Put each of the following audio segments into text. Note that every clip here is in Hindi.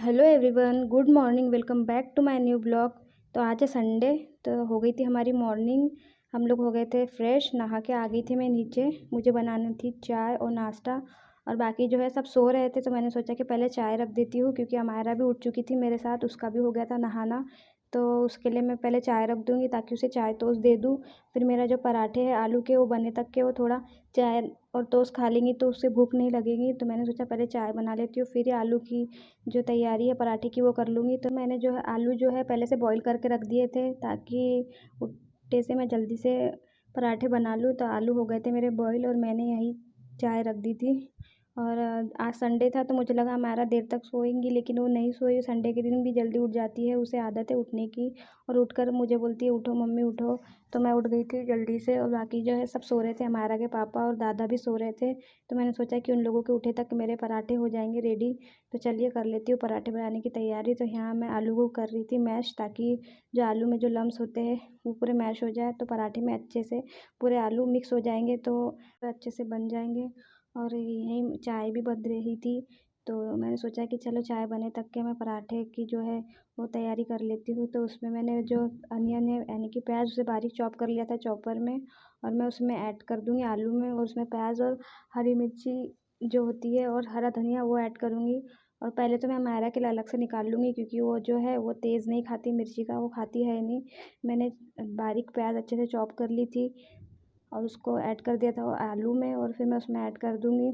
Hello everyone, good morning. Welcome back to my new blog. तो आज है संडे। तो हो गई थी हमारी मॉर्निंग। हम लोग हो गए थे फ्रेश, नहा के आ गई थी मैं नीचे। मुझे बनानी थी चाय और नाश्ता, और बाकी जो है सब सो रहे थे, तो मैंने सोचा कि पहले चाय रख देती हूँ, क्योंकि हमारा भी उठ चुकी थी मेरे साथ, उसका भी हो गया था नहाना। तो उसके लिए मैं पहले चाय रख दूँगी ताकि उसे चाय टोस्ट दे दूँ। फिर मेरा जो पराठे हैं आलू के, वो बने तक के वो थोड़ा चाय और टोस्ट खा लेंगी तो उससे भूख नहीं लगेगी। तो मैंने सोचा पहले चाय बना लेती हूँ, फिर ये आलू की जो तैयारी है पराठे की वो कर लूँगी। तो मैंने जो है आलू जो है पहले से बॉईल करके रख दिए थे, ताकि उठते से मैं जल्दी से पराठे बना लूँ। तो आलू हो गए थे मेरे बॉईल, और मैंने यही चाय रख दी थी। और आज संडे था तो मुझे लगा हमारा देर तक सोएंगी, लेकिन वो नहीं सोई। संडे के दिन भी जल्दी उठ जाती है, उसे आदत है उठने की, और उठकर मुझे बोलती है उठो मम्मी उठो। तो मैं उठ गई थी जल्दी से, और बाकी जो है सब सो रहे थे, हमारा के पापा और दादा भी सो रहे थे। तो मैंने सोचा कि उन लोगों के उठे तक मेरे पराठे हो जाएंगे रेडी। तो चलिए कर लेती हूँ पराठे बनाने की तैयारी। तो यहाँ मैं आलू को कर रही थी मैश, ताकि जो आलू में जो लम्स होते हैं वो पूरे मैश हो जाए, तो पराठे में अच्छे से पूरे आलू मिक्स हो जाएंगे, तो अच्छे से बन जाएंगे। और यहीं चाय भी बन रही थी, तो मैंने सोचा कि चलो चाय बने तक के मैं पराठे की जो है वो तैयारी कर लेती हूँ। तो उसमें मैंने जो अनियन है यानी कि प्याज, उसे बारीक चॉप कर लिया था चॉपर में, और मैं उसमें ऐड कर दूँगी आलू में, और उसमें प्याज और हरी मिर्ची जो होती है और हरा धनिया वो ऐड करूँगी। और पहले तो मैं मायरा के लिए अलग से निकाल लूँगी, क्योंकि वो जो है वो तेज़ नहीं खाती मिर्ची का, वो खाती है नहीं। मैंने बारीक प्याज अच्छे से चॉप कर ली थी, और उसको ऐड कर दिया था वो आलू में, और फिर मैं उसमें ऐड कर दूँगी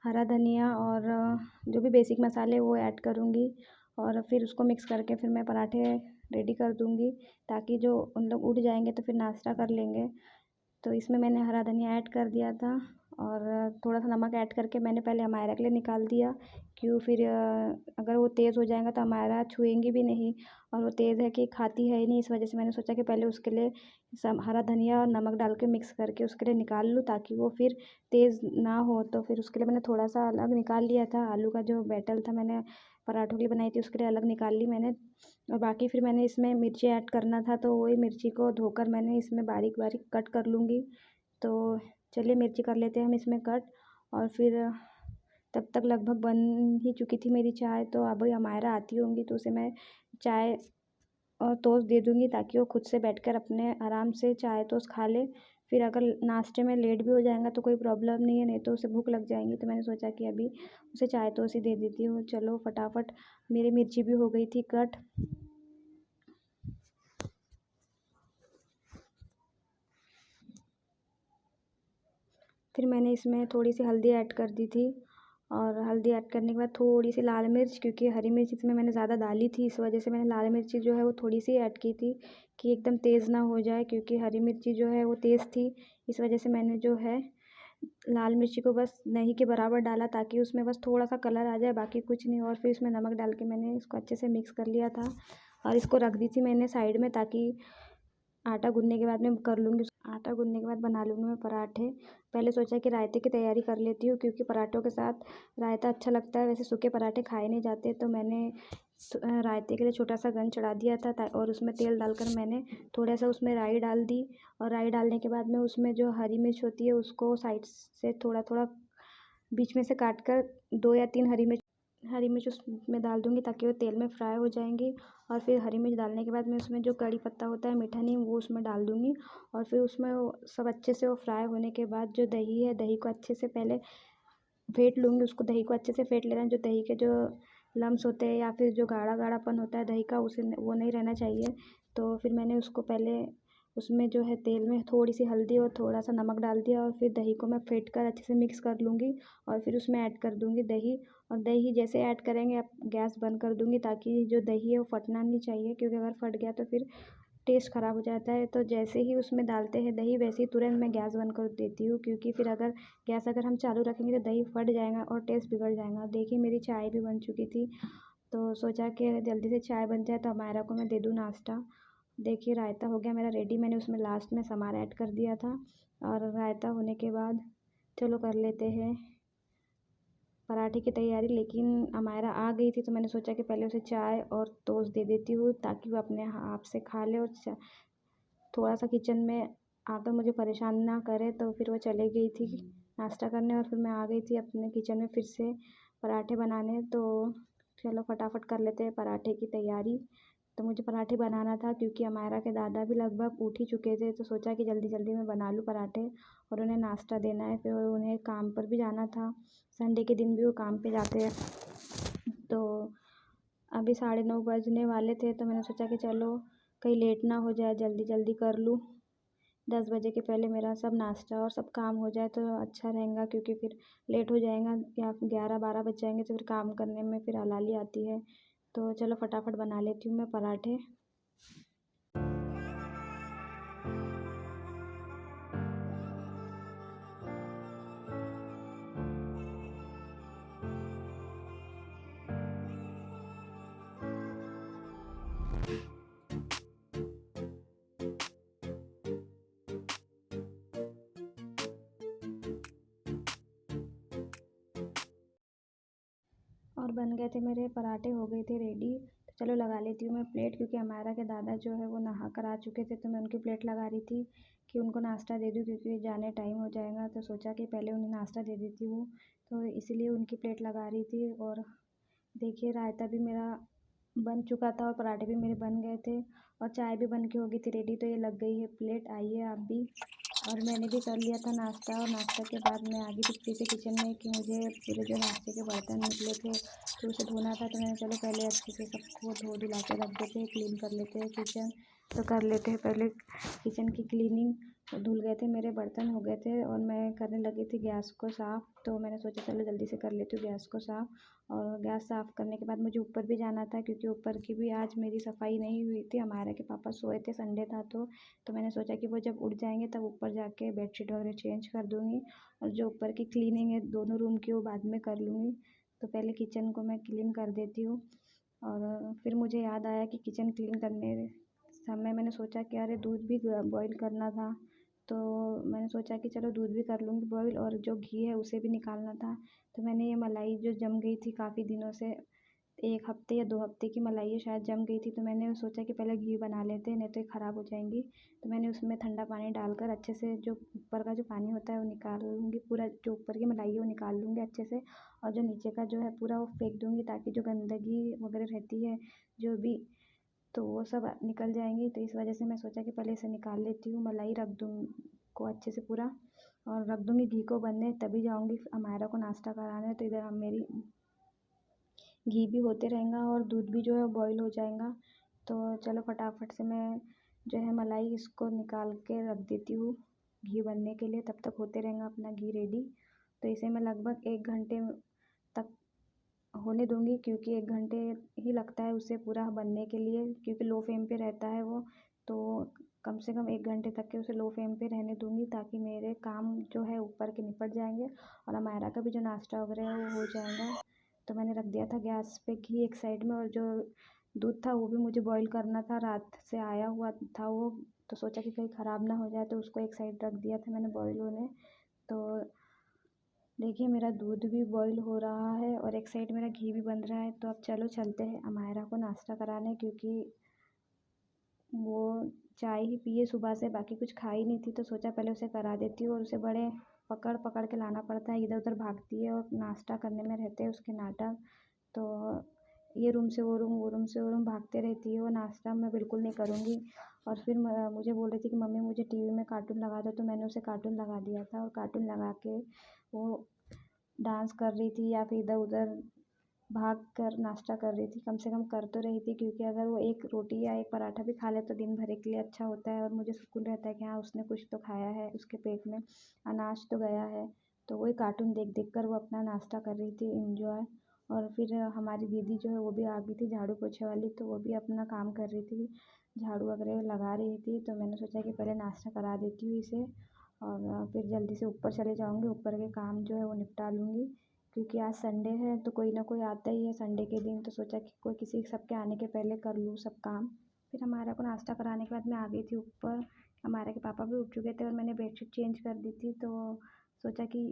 हरा धनिया, और जो भी बेसिक मसाले वो ऐड करूँगी। और फिर उसको मिक्स करके फिर मैं पराठे रेडी कर दूँगी, ताकि जो उन लोग उठ जाएंगे तो फिर नाश्ता कर लेंगे। तो इसमें मैंने हरा धनिया ऐड कर दिया था, और थोड़ा सा नमक ऐड करके मैंने पहले हमारा के लिए निकाल दिया। क्यों, फिर अगर वो तेज़ हो जाएगा तो हमारा छुएंगी भी नहीं, और वो तेज़ है कि खाती है ही नहीं, इस वजह से मैंने सोचा कि पहले उसके लिए सब हरा धनिया और नमक डाल के मिक्स करके उसके लिए निकाल लूँ, ताकि वो फिर तेज़ ना हो। तो फिर उसके लिए मैंने थोड़ा सा अलग निकाल लिया था, आलू का जो बैटर था मैंने पराठों के लिए बनाई थी उसके लिए अलग निकाल ली मैंने। और बाकी फिर मैंने इसमें मिर्ची ऐड करना था, तो वही मिर्ची को धोकर मैंने इसमें बारीक बारीक कट कर लूँगी। तो चलिए मिर्ची कर लेते हैं हम इसमें कट। और फिर तब तक लगभग बन ही चुकी थी मेरी चाय। तो अब हमारा आती होंगी तो उसे मैं चाय और टोस्ट दे दूँगी, ताकि वो खुद से बैठकर अपने आराम से चाय टोस्ट खा ले। फिर अगर नाश्ते में लेट भी हो जाएगा तो कोई प्रॉब्लम नहीं है, नहीं तो उसे भूख लग जाएगी। तो मैंने सोचा कि अभी उसे चाय टोस्ट ही दे देती हूँ। चलो फटाफट, मेरी मिर्ची भी हो गई थी कट। फिर मैंने इसमें थोड़ी सी हल्दी ऐड कर दी थी, और हल्दी ऐड करने के बाद थोड़ी सी लाल मिर्च, क्योंकि हरी मिर्च इसमें मैंने ज़्यादा डाली थी, इस वजह से मैंने लाल मिर्ची जो है वो थोड़ी सी ऐड की थी, कि एकदम तेज़ ना हो जाए, क्योंकि हरी मिर्ची जो है वो तेज़ थी। इस वजह से मैंने जो है लाल मिर्ची को बस नहीं के बराबर डाला, ताकि उसमें बस थोड़ा सा कलर आ जाए, बाकी कुछ नहीं। और फिर इसमें नमक डाल के मैंने इसको अच्छे से मिक्स कर लिया था, और इसको रख दी थी मैंने साइड में, ताकि आटा गूँथने के बाद मैं कर लूँगी। आटा गूँथने के बाद बना लूँगी मैं पराठे। पहले सोचा कि रायते की तैयारी कर लेती हूँ, क्योंकि पराठों के साथ रायता अच्छा लगता है, वैसे सूखे पराठे खाए नहीं जाते। तो मैंने रायते के लिए छोटा सा गन चढ़ा दिया था, और उसमें तेल डालकर मैंने थोड़ा सा उसमें राई डाल दी। और राई डालने के बाद में उसमें जो हरी मिर्च होती है उसको साइड से थोड़ा थोड़ा बीच में से काट कर 2 या 3 हरी मिर्च उसमें डाल दूँगी, ताकि वो तेल में फ्राई हो जाएंगी। और फिर हरी मिर्च डालने के बाद में उसमें जो कड़ी पत्ता होता है मीठा नीम, वो उसमें डाल दूँगी। और फिर उसमें वो सब अच्छे से वो फ्राई होने के बाद जो दही है, दही को अच्छे से पहले फेंट लूँगी। उसको दही को अच्छे से फेंट लेना, जो दही के जो लम्स होते हैं या फिर जो गाढ़ा गाढ़ापन होता है दही का, उसे वो नहीं रहना चाहिए। तो फिर मैंने उसको पहले उसमें जो है तेल में थोड़ी सी हल्दी और थोड़ा सा नमक डाल दिया, और फिर दही को मैं फेंट कर अच्छे से मिक्स कर लूँगी। और फिर उसमें ऐड कर दूँगी दही। और दही जैसे ऐड करेंगे आप गैस बंद कर दूँगी, ताकि जो दही है वो फटना नहीं चाहिए, क्योंकि अगर फट गया तो फिर टेस्ट ख़राब हो जाता है। तो जैसे ही उसमें डालते हैं दही, वैसे ही तुरंत मैं गैस बंद कर देती हूँ, क्योंकि फिर अगर हम चालू रखेंगे तो दही फट जाएगा और टेस्ट बिगड़ जाएगा। देखिए मेरी चाय भी बन चुकी थी, तो सोचा कि जल्दी से चाय बन जाए तो हमारा को मैं दे दूँ नाश्ता। देखिए रायता हो गया मेरा रेडी, मैंने उसमें लास्ट में समार ऐड कर दिया था। और रायता होने के बाद चलो कर लेते हैं पराठे की तैयारी। लेकिन हमारा आ गई थी, तो मैंने सोचा कि पहले उसे चाय और टोस्ट दे देती हूँ, ताकि वो अपने आप से खा ले, और थोड़ा सा किचन में आकर मुझे परेशान ना करे। तो फिर वो चली गई थी नाश्ता करने, और फिर मैं आ गई थी अपने किचन में फिर से पराठे बनाने। तो चलो फटाफट कर लेते हैं पराठे की तैयारी। तो मुझे पराठे बनाना था क्योंकि अमायरा के दादा भी लगभग उठ ही चुके थे, तो सोचा कि जल्दी जल्दी मैं बना लूँ पराठे और उन्हें नाश्ता देना है। फिर उन्हें काम पर भी जाना था, संडे के दिन भी वो काम पे जाते हैं। तो अभी 9:30 बजने वाले थे, तो मैंने सोचा कि चलो कहीं लेट ना हो जाए, जल्दी जल्दी कर लूँ। 10 बजे के पहले मेरा सब नाश्ता और सब काम हो जाए तो अच्छा रहेगा, क्योंकि फिर लेट हो जाएगा या 11-12 बज जाएंगे तो फिर काम करने में फिर हलाली आती है। तो चलो फटाफट बना लेती हूँ मैं पराठे। और बन गए थे मेरे पराठे, हो गए थे रेडी। तो चलो लगा लेती हूँ मैं प्लेट, क्योंकि हमारा के दादा जो है वो नहा कर आ चुके थे, तो मैं उनकी प्लेट लगा रही थी कि उनको नाश्ता दे दूँ, क्योंकि जाने टाइम हो जाएगा। तो सोचा कि पहले उन्हें नाश्ता दे देती हूँ, तो इसीलिए उनकी प्लेट लगा रही थी। और देखिए रायता भी मेरा बन चुका था और पराठे भी मेरे बन गए थे और चाय भी बन के हो गई थी रेडी। तो ये लग गई है प्लेट, आइए आप भी। और मैंने भी कर लिया था नाश्ता, और नाश्ता के बाद मैं आ गई थी फिर से किचन में कि मुझे पूरे जो नाश्ते के बर्तन निकले थे तो उसे धोना था। तो मैंने चलो पहले अच्छे से सबको धो धुला के रख देते हैं, क्लीन कर लेते हैं किचन। तो कर लेते हैं पहले किचन की क्लीनिंग। तो धुल गए थे मेरे बर्तन, हो गए थे, और मैं करने लगी थी गैस को साफ़। तो मैंने सोचा चलो जल्दी से कर लेती हूँ गैस को साफ़। और गैस साफ़ करने के बाद मुझे ऊपर भी जाना था, क्योंकि ऊपर की भी आज मेरी सफाई नहीं हुई थी। हमारे के पापा सोए थे, संडे था तो मैंने सोचा कि वो जब उठ जाएंगे तब ऊपर जाके बेडशीट वगैरह चेंज कर दूँगी, और जो ऊपर की क्लीनिंग है दोनों रूम की वो बाद में कर लूँगी। तो पहले किचन को मैं क्लीन कर देती हूँ। और फिर मुझे याद आया कि किचन क्लीन करने समय मैंने सोचा कि अरे दूध भी बॉईल करना था। तो मैंने सोचा कि चलो दूध भी कर लूँगी बॉईल, और जो घी है उसे भी निकालना था। तो मैंने ये मलाई जो जम गई थी काफ़ी दिनों से, 1 हफ़्ते या 2 हफ़्ते की मलाई है शायद, जम गई थी। तो मैंने सोचा कि पहले घी बना लेते हैं, नहीं तो ये ख़राब हो जाएंगी। तो मैंने उसमें ठंडा पानी डालकर अच्छे से जो ऊपर का जो पानी होता है वो निकाल लूँगी, पूरा जो ऊपर की मलाई है वो निकाल लूँगी अच्छे से। और जो नीचे का जो है पूरा वो फेंक दूँगी, ताकि जो गंदगी वगैरह रहती है जो भी, तो वो सब निकल जाएंगी। तो इस वजह से मैं सोचा कि पहले इसे निकाल लेती हूँ, मलाई रख दूँ को अच्छे से पूरा, और रख दूँगी घी को बनने, तभी जाऊँगी अमायरा को नाश्ता कराने। तो इधर हम मेरी घी भी होते रहेगा और दूध भी जो है बॉईल हो जाएगा। तो चलो फटाफट से मैं जो है मलाई इसको निकाल के रख देती हूँ घी बनने के लिए, तब तक होते रहेगा अपना घी रेडी। तो इसे मैं लगभग 1 घंटे तक होने दूँगी, क्योंकि 1 घंटे ही लगता है उसे पूरा बनने के लिए, क्योंकि लो फ्लेम पे रहता है वो। तो कम से कम 1 घंटे तक के उसे लो फ्लेम पे रहने दूँगी, ताकि मेरे काम जो है ऊपर के निपट जाएंगे और अमायरा का भी जो नाश्ता वगैरह है वो हो जाएगा। तो मैंने रख दिया था गैस पे घी एक साइड में, और जो दूध था वो भी मुझे बॉईल करना था, रात से आया हुआ था वो। तो सोचा कि कहीं ख़राब ना हो जाए, तो उसको एक साइड रख दिया था मैंने बॉईल होने। तो देखिए मेरा दूध भी बॉईल हो रहा है और एक साइड मेरा घी भी बन रहा है। तो अब चलो चलते हैं अमायरा को नाश्ता कराने, क्योंकि वो चाय ही पिए सुबह से, बाकी कुछ खाई नहीं थी। तो सोचा पहले उसे करा देती हूँ, और उसे बड़े पकड़ पकड़ के लाना पड़ता है, इधर उधर भागती है और नाश्ता करने में रहते हैं उसके नाटक। तो ये रूम से वो रूम, वो रूम से वो रूम भागते रहती है, वो नाश्ता मैं बिल्कुल नहीं करूँगी। और फिर मुझे बोल रही थी कि मम्मी मुझे टीवी में कार्टून लगा दो, तो मैंने उसे कार्टून लगा दिया था, और कार्टून लगा के वो डांस कर रही थी या फिर इधर उधर भाग कर नाश्ता कर रही थी। कम से कम कर तो रही थी, क्योंकि अगर वो एक रोटी या एक पराठा भी खा ले तो दिन भर के लिए अच्छा होता है, और मुझे सुकून रहता है कि हाँ उसने कुछ तो खाया है, उसके पेट में अनाज तो गया है। तो वही कार्टून देख देख कर वो अपना नाश्ता कर रही थी इंजॉय। और फिर हमारी दीदी जो है वो भी आ गई थी झाड़ू पोछे वाली, तो वो भी अपना काम कर रही थी, झाड़ू वगैरह लगा रही थी। तो मैंने सोचा कि पहले नाश्ता करा देती हूँ इसे, और फिर जल्दी से ऊपर चले जाऊँगी, ऊपर के काम जो है वो निपटा लूँगी, क्योंकि आज संडे है तो कोई ना कोई आता ही है संडे के दिन। तो सोचा कि कोई किसी सबके आने के पहले कर लूँ सब काम। फिर हमारा को नाश्ता कराने के बाद मैं आ गई थी ऊपर। हमारे के पापा भी उठ चुके थे और मैंने बेडशीट चेंज कर दी थी। तो सोचा कि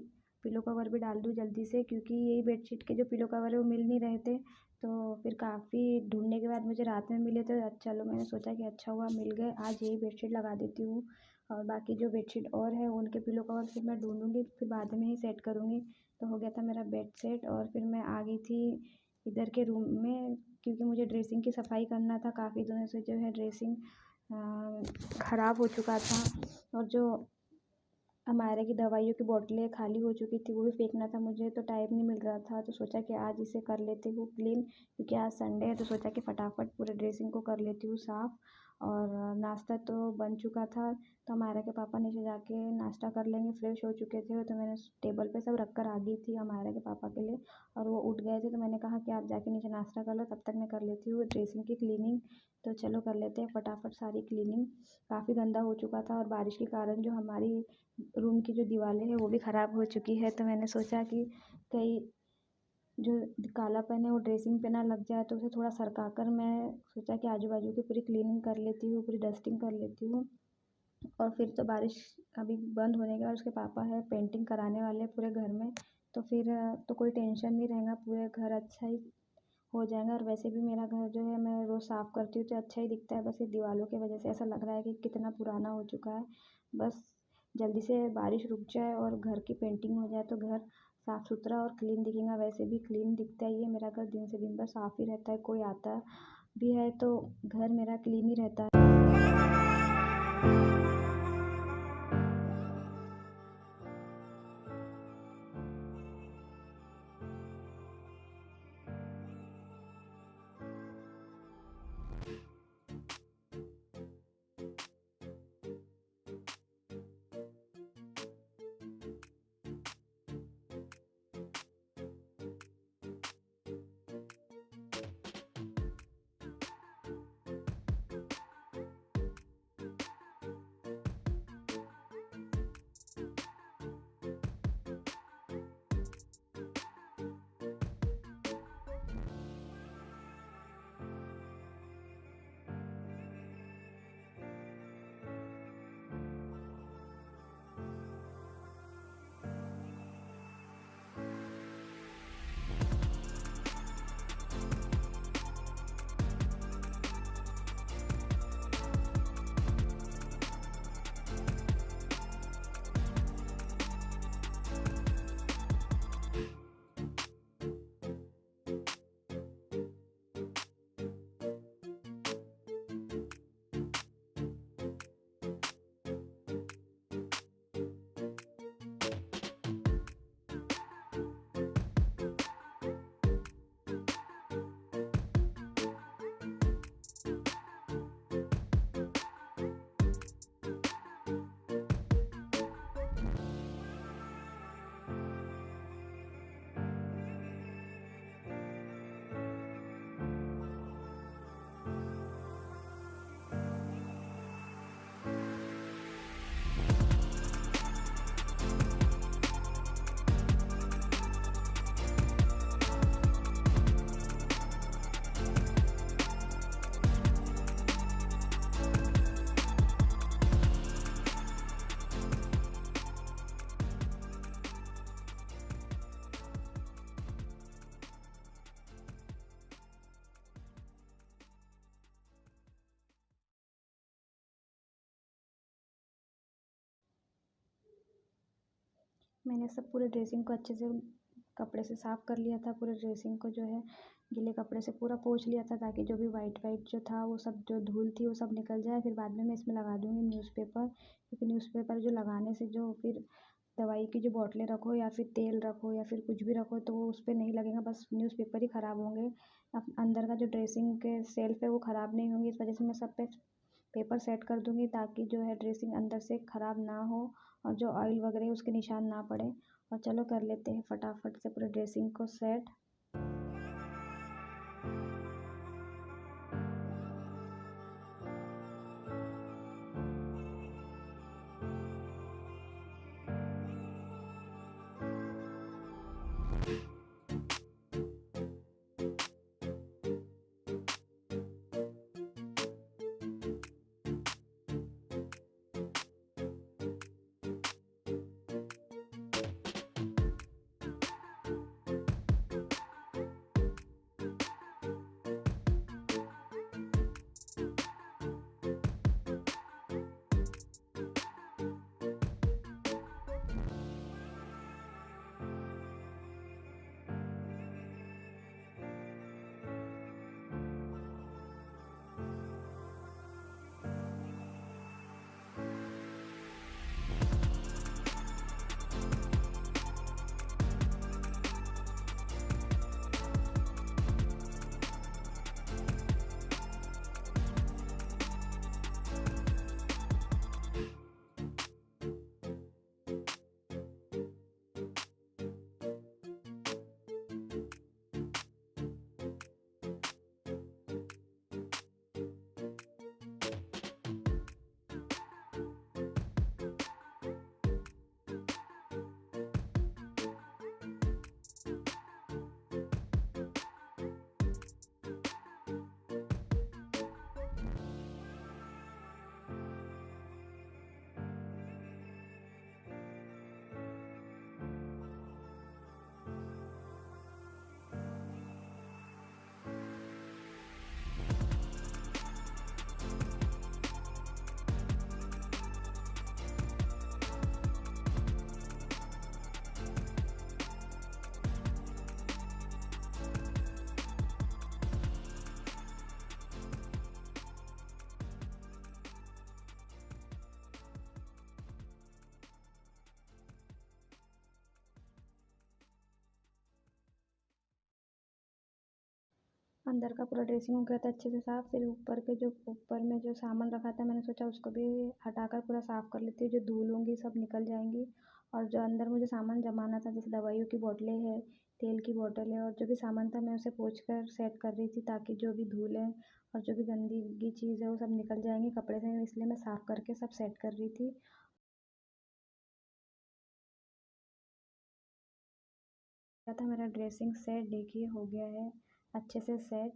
पिलो कवर भी डाल दूँ जल्दी से, क्योंकि यही बेडशीट के जो पिलो कवर है वो मिल नहीं रहे थे। तो फिर काफ़ी ढूंढने के बाद मुझे रात में मिले, तो चलो मैंने सोचा कि अच्छा हुआ मिल गए, आज यही बेडशीट लगा देती हूँ। और बाकी जो बेडशीट और है उनके पिलो कवर फिर मैं ढूंढूंगी, फिर बाद में ही सेट करूँगी। तो हो गया था मेरा बेड सेट, और फिर मैं आ गई थी इधर के रूम में, क्योंकि मुझे ड्रेसिंग की सफाई करना था। काफ़ी दिनों से जो है ड्रेसिंग ख़राब हो चुका था, और जो हमारे की दवाइयों की बोतलें खाली हो चुकी थी वो भी फेंकना था मुझे, तो टाइम नहीं मिल रहा था। तो सोचा कि आज इसे कर लेती हूँ क्लीन, क्योंकि आज संडे है। तो सोचा कि फटाफट पूरे ड्रेसिंग को कर लेती हूँ साफ़। और नाश्ता तो बन चुका था, तो हमारे के पापा नीचे जाके नाश्ता कर लेंगे, फ्रेश हो चुके थे। तो मैंने टेबल पे सब रख कर आ गई थी हमारे के पापा के लिए, और वो उठ गए थे। तो मैंने कहा कि आप जाके नीचे नाश्ता कर लो, तब तक मैं कर लेती हूँ ड्रेसिंग की क्लीनिंग। तो चलो कर लेते हैं फटाफट सारी क्लीनिंग। काफ़ी गंदा हो चुका था, और बारिश के कारण जो हमारी रूम की जो दीवारें हैं वो भी ख़राब हो चुकी है। तो मैंने सोचा कि कहीं जो कालापन है वो ड्रेसिंग पे ना लग जाए, तो उसे थोड़ा सरका कर मैं सोचा कि आजू बाजू की पूरी क्लीनिंग कर लेती हूँ, पूरी डस्टिंग कर लेती हूँ। और फिर तो बारिश अभी बंद होने के बाद उसके पापा है पेंटिंग कराने वाले पूरे घर में, तो फिर तो कोई टेंशन नहीं रहेगा, पूरे घर अच्छा ही हो जाएगा। और वैसे भी मेरा घर जो है मैं रोज़ साफ़ करती हूँ तो अच्छा ही दिखता है, बस ये दीवारों की वजह से ऐसा लग रहा है कि कितना पुराना हो चुका है। बस जल्दी से बारिश रुक जाए और घर की पेंटिंग हो जाए तो घर साफ़ सुथरा और क्लीन दिखेगा। वैसे भी क्लीन दिखता ही है मेरा घर, दिन से दिन भर साफ़ ही रहता है, कोई आता भी है तो घर मेरा क्लीन ही रहता है। मैंने सब पूरे ड्रेसिंग को अच्छे से कपड़े से साफ़ कर लिया था। पूरे ड्रेसिंग को जो है गीले कपड़े से पूरा पोंछ लिया था, ताकि जो भी वाइट वाइट जो था वो सब जो धूल थी वो सब निकल जाए। फिर बाद में मैं इसमें लगा दूँगी न्यूज़पेपर, क्योंकि न्यूज़पेपर जो लगाने से जो फिर दवाई की जो बोतलें रखो या फिर तेल रखो या फिर कुछ भी रखो तो वो उस पे नहीं लगेगा, बस न्यूज़पेपर ही ख़राब होंगे। अंदर का जो ड्रेसिंग के शेल्फ है वो ख़राब नहीं होंगी। इस वजह से मैं सब पे पेपर सेट कर दूँगी, ताकि जो है ड्रेसिंग अंदर से ख़राब ना हो, और जो ऑयल वगैरह है उसके निशान ना पड़े। और चलो कर लेते हैं फटाफट से पूरे ड्रेसिंग को सेट। अंदर का पूरा ड्रेसिंग हो गया था अच्छे से साफ़। फिर ऊपर में जो सामान रखा था, मैंने सोचा उसको भी हटाकर पूरा साफ़ कर लेती हूँ। जो धूल होंगी सब निकल जाएंगी। और जो अंदर मुझे सामान जमाना था, जैसे दवाइयों की बोतलें हैं, तेल की बोतल है और जो भी सामान था, मैं उसे पोंछ कर सेट कर रही थी, ताकि जो भी धूल है और जो भी गंदगी चीज़ है वो सब निकल जाएंगी कपड़े से। इसलिए मैं साफ़ करके सब सेट कर रही थी। क्या था, मेरा ड्रेसिंग सेट देखिए हो गया है अच्छे से सेट।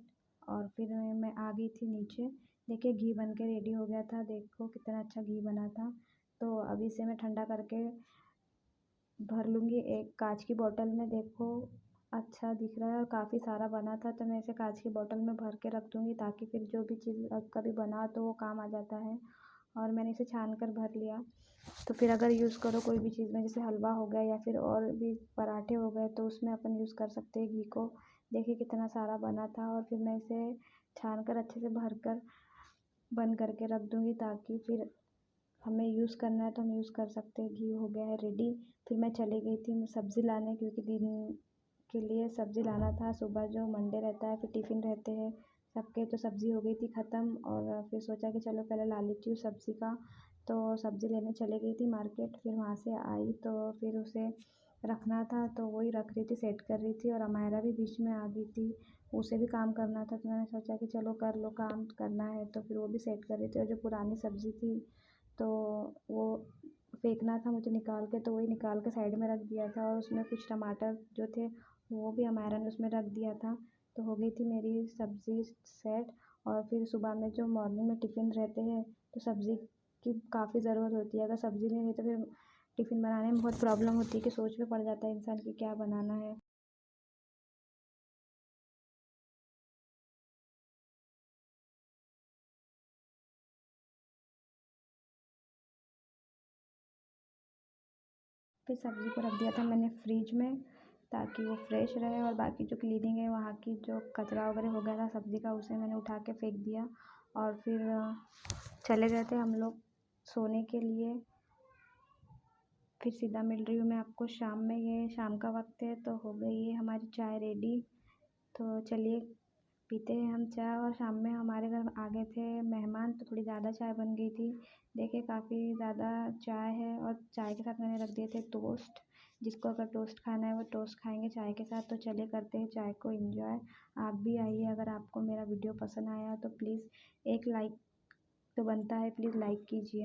और फिर मैं आ गई थी नीचे। देखिए घी बन के रेडी हो गया था, देखो कितना अच्छा घी बना था। तो अभी इसे मैं ठंडा करके भर लूँगी एक कांच की बोतल में। देखो अच्छा दिख रहा है और काफ़ी सारा बना था, तो मैं इसे कांच की बोतल में भर के रख दूँगी, ताकि फिर जो भी चीज़ कभी बना तो वो काम आ जाता है। और मैंने इसे छान कर भर लिया। तो फिर अगर यूज़ करो कोई भी चीज़ में, जैसे हलवा हो गया या फिर और भी पराठे हो गए, तो उसमें अपन यूज़ कर सकते हैं घी को। देखिए कितना सारा बना था। और फिर मैं इसे छान कर अच्छे से भर कर बंद करके रख दूँगी, ताकि फिर हमें यूज़ करना है तो हम यूज़ कर सकते हैं। घी हो गया है रेडी। फिर मैं चली गई थी सब्ज़ी लाने, क्योंकि दिन के लिए सब्ज़ी लाना था। सुबह जो मंडे रहता है, फिर टिफ़िन रहते हैं सबके, तो सब्ज़ी हो गई थी ख़त्म। और फिर सोचा कि चलो पहले ला लेती हूँ सब्ज़ी का। तो सब्ज़ी लेने चली गई थी मार्केट। फिर वहाँ से आई तो फिर उसे रखना था, तो वही रख रही थी, सेट कर रही थी। और अमायरा भी बीच में आ गई थी, उसे भी काम करना था। तो मैंने सोचा कि चलो कर लो, काम करना है। तो फिर वो भी सेट कर रही थी। और जो पुरानी सब्ज़ी थी, तो वो फेंकना था मुझे निकाल के, तो वही निकाल के साइड में रख दिया था। और उसमें कुछ टमाटर जो थे, वो भी हमारा ने उसमें रख दिया था। तो हो गई थी मेरी सब्ज़ी सेट। और फिर सुबह में जो मॉर्निंग में टिफ़िन रहते हैं, तो सब्ज़ी की काफ़ी ज़रूरत होती है। अगर सब्ज़ी नहीं रही तो फिर टिफ़िन बनाने में बहुत प्रॉब्लम होती है, कि सोच में पड़ जाता है इंसान कि क्या बनाना है। फिर सब्ज़ी को रख दिया था मैंने फ्रिज में, ताकि वो फ्रेश रहे। और बाकी जो क्लीनिंग है, वहाँ की जो कचरा वगैरह हो गया था सब्ज़ी का, उसे मैंने उठा के फेंक दिया। और फिर चले गए थे हम लोग सोने के लिए। फिर सीधा मिल रही हूँ मैं आपको शाम में। ये शाम का वक्त है, तो हो गई है हमारी चाय रेडी। तो चलिए पीते हैं हम चाय। और शाम में हमारे घर आ गए थे मेहमान, तो थोड़ी ज़्यादा चाय बन गई थी। देखिए काफ़ी ज़्यादा चाय है। और चाय के साथ मैंने रख दिए थे टोस्ट। जिसको अगर टोस्ट खाना है वो टोस्ट खाएंगे चाय के साथ। तो चलिए करते हैं चाय को एंजॉय। आप भी आइए। अगर आपको मेरा वीडियो पसंद आया तो प्लीज़ एक लाइक तो बनता है, प्लीज़ लाइक कीजिए।